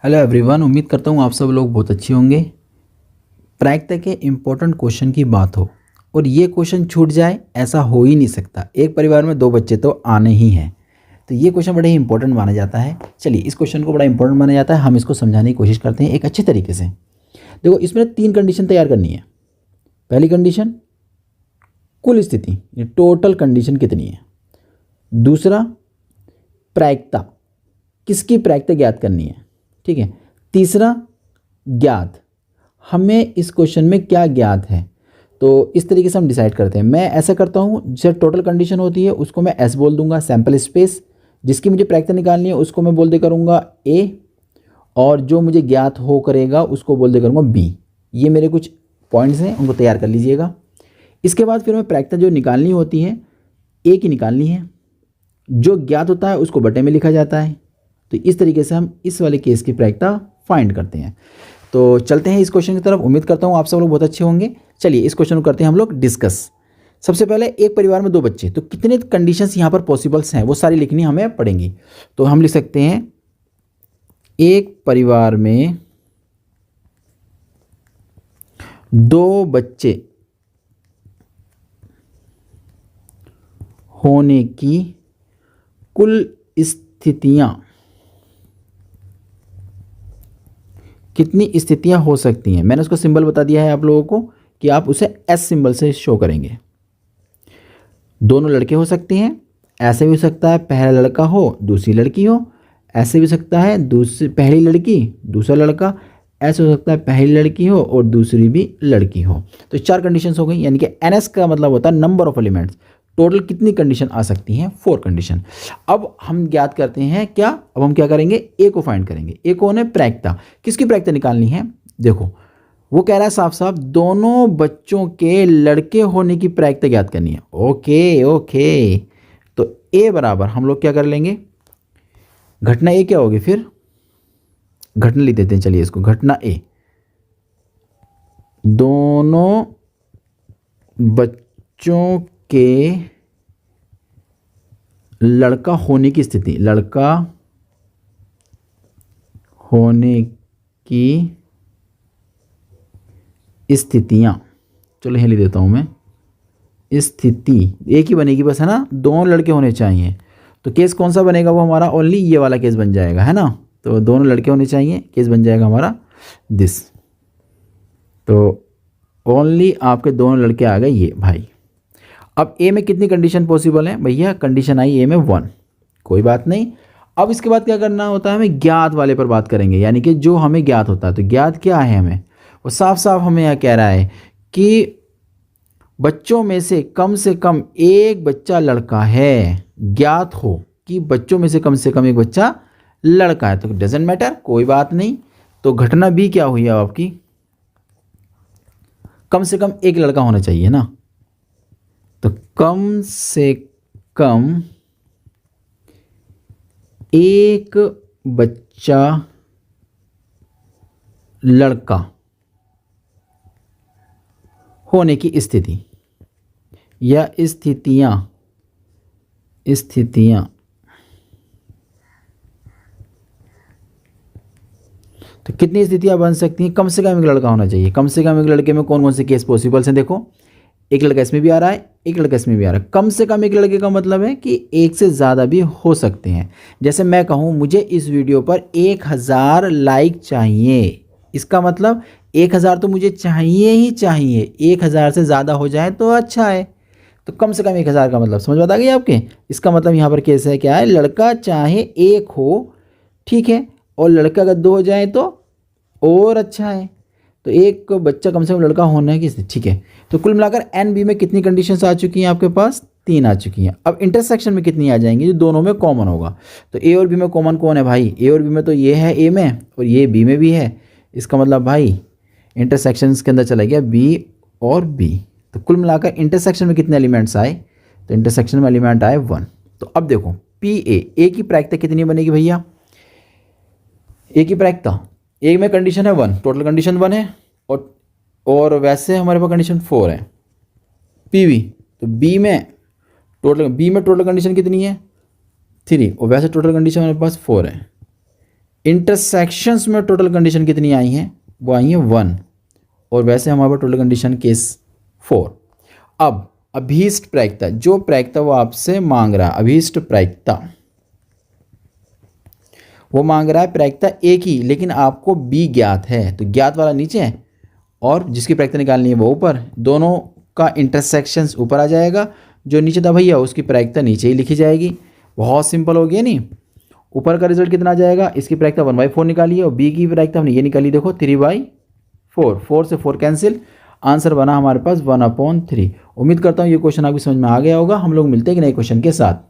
Hello everyone, उम्मीद करता हूँ आप सब लोग बहुत अच्छे होंगे। प्रायिकता के इम्पोर्टेंट क्वेश्चन की बात हो और ये क्वेश्चन छूट जाए, ऐसा हो ही नहीं सकता। एक परिवार में दो बच्चे तो आने ही हैं, तो ये क्वेश्चन बड़ा ही इंपॉर्टेंट माना जाता है। चलिए, इस क्वेश्चन को बड़ा इंपॉर्टेंट माना जाता है, हम इसको समझाने की कोशिश करते हैं एक अच्छे तरीके से। देखो, इसमें 3 कंडीशन तैयार करनी है। पहली कंडीशन, कुल स्थिति, ये टोटल कंडीशन कितनी है। दूसरा, प्रायिकता, किसकी प्रायिकता ज्ञात करनी है, ठीक है। तीसरा, ज्ञात, हमें इस क्वेश्चन में क्या ज्ञात है। तो इस तरीके से हम डिसाइड करते हैं। मैं ऐसा करता हूँ, जब टोटल कंडीशन होती है उसको मैं एस बोल दूंगा, सैंपल स्पेस। जिसकी मुझे प्रायिकता निकालनी है उसको मैं बोल दे करूँगा ए, और जो मुझे ज्ञात हो करेगा उसको बोल दे करूँगा बी। ये मेरे कुछ पॉइंट्स हैं, उनको तैयार कर लीजिएगा। इसके बाद फिर हमें प्रायिकता जो निकालनी होती है, ए की निकालनी है। जो ज्ञात होता है उसको बटे में लिखा जाता है। तो इस तरीके से हम इस वाले केस की प्रायिकता फाइंड करते हैं। तो चलते हैं इस क्वेश्चन की तरफ। उम्मीद करता हूँ आप सब लोग बहुत अच्छे होंगे। चलिए, इस क्वेश्चन को करते हैं हम लोग डिस्कस। सबसे पहले, एक परिवार में दो बच्चे, तो कितने कंडीशंस यहाँ पर पॉसिबल्स हैं वो सारी लिखनी हमें पड़ेंगी। तो हम लिख सकते हैं, एक परिवार में दो बच्चे होने की कुल स्थितियां, कितनी स्थितियां हो सकती हैं। मैंने उसको सिंबल बता दिया है आप लोगों को कि आप उसे एस सिंबल से शो करेंगे। दोनों लड़के हो सकते हैं, ऐसे भी हो सकता है पहला लड़का हो दूसरी लड़की हो, ऐसे भी हो सकता है पहली लड़की दूसरा लड़का, ऐसे हो सकता है पहली लड़की हो और दूसरी भी लड़की हो। तो 4 कंडीशंस हो गई, यानी कि एनएस का मतलब होता है नंबर ऑफ एलिमेंट्स। टोटल कितनी कंडीशन आ सकती हैं, 4 कंडीशन। अब हम ज्ञात करते हैं क्या, अब हम क्या करेंगे, ए को फाइंड करेंगे। ए कौन है, प्रायिकता। किसकी प्रायिकता निकालनी है, देखो वो कह रहा है साफ साफ दोनों बच्चों के लड़के होने की प्रायिकता ज्ञात करनी है। ओके ओके, तो ए बराबर हम लोग क्या कर लेंगे, घटना ए क्या होगी, फिर घटना लिख देते हैं। चलिए इसको, घटना ए, दोनों बच्चों के लड़का होने की स्थिति, लड़का होने की स्थितियां, चलो यह लिख देता हूं मैं, स्थिति एक ही बनेगी बस, है ना, दोनों लड़के होने चाहिए। तो केस कौन सा बनेगा, वो हमारा ओनली ये वाला केस बन जाएगा, है ना। तो दोनों लड़के होने चाहिए, केस बन जाएगा हमारा दिस। तो ओनली आपके दोनों लड़के आ गए ये भाई। अब ए में कितनी कंडीशन पॉसिबल है भैया, कंडीशन आई ए में 1, कोई बात नहीं। अब इसके बाद क्या करना होता है, हमें ज्ञात वाले पर बात करेंगे, यानी कि जो हमें ज्ञात होता है। तो ज्ञात क्या है हमें, वो साफ साफ हमें यह कह रहा है कि बच्चों में से कम एक बच्चा लड़का है। ज्ञात हो कि बच्चों में से कम एक बच्चा लड़का है, तो डजेंट मैटर, कोई बात नहीं। तो घटना भी क्या हुई है आपकी, कम से कम एक लड़का होना चाहिए ना। तो कम से कम एक बच्चा लड़का होने की स्थिति या स्थितियां तो कितनी स्थितियां बन सकती हैं, कम से कम एक लड़का होना चाहिए। कम से कम एक लड़के में कौन कौन से केस पॉसिबल्स हैं, देखो एक लड़का इसमें भी आ रहा है, एक लड़का इसमें भी आ रहा है। कम से कम एक लड़के का मतलब है कि एक से ज़्यादा भी हो सकते हैं। जैसे मैं कहूँ मुझे इस वीडियो पर 1000 लाइक चाहिए, इसका मतलब 1000 तो मुझे चाहिए ही चाहिए। 1000 से ज़्यादा हो जाए तो अच्छा है। तो कम से कम 1000 का मतलब समझ बात आ गई आपके। इसका मतलब यहाँ पर केस है क्या है, लड़का चाहे एक हो, ठीक है, और लड़का अगर 2 हो जाए तो और अच्छा है। तो एक बच्चा कम से कम लड़का होना है किसी, ठीक है। तो कुल मिलाकर एन बी में कितनी कंडीशंस आ चुकी हैं आपके पास, 3 आ चुकी हैं। अब इंटरसेक्शन में कितनी आ जाएंगी, जो दोनों में कॉमन होगा। तो ए और बी में कॉमन कौन है भाई, ए और बी में तो ये है ए में और ये बी में भी है। इसका मतलब भाई इंटरसेक्शन के अंदर चला गया बी और बी। तो कुल मिलाकर इंटरसेक्शन में कितने एलिमेंट्स आए, तो इंटरसेक्शन में एलिमेंट आए 1। तो अब देखो पी ए की प्रायिकता कितनी बनेगी भैया, ए की प्रायिकता, ए में कंडीशन है 1, टोटल कंडीशन 1 है, और वैसे हमारे पास कंडीशन 4 है। पी वी, तो बी में टोटल कंडीशन कितनी है, 3, और वैसे टोटल कंडीशन हमारे पास 4 है। इंटरसेक्शंस में टोटल कंडीशन कितनी आई हैं, वो आई हैं 1, और वैसे हमारे पास टोटल कंडीशन केस 4। अब अभीष्ट प्रायिकता, जो प्रायिकता वो आपसे मांग रहा है, अभीष्ट प्रायिकता वो मांग रहा है प्रायिकता ए की, लेकिन आपको बी ज्ञात है, तो ज्ञात वाला नीचे है और जिसकी प्रायिकता निकालनी है वो ऊपर, दोनों का इंटरसेक्शंस ऊपर आ जाएगा, जो नीचे था भैया उसकी प्रायिकता नीचे ही लिखी जाएगी। बहुत सिंपल हो गया नहीं। ऊपर का रिजल्ट कितना आ जाएगा, इसकी प्रायिकता 1/4 निकालिए और बी की प्रायिकता हमने ये निकाली, देखो 3/4, 4 से 4 कैंसिल, आंसर बना हमारे पास 1/3। उम्मीद करता हूँ ये क्वेश्चन आपकी समझ में आ गया होगा। हम लोग मिलते हैं एक नए क्वेश्चन के साथ।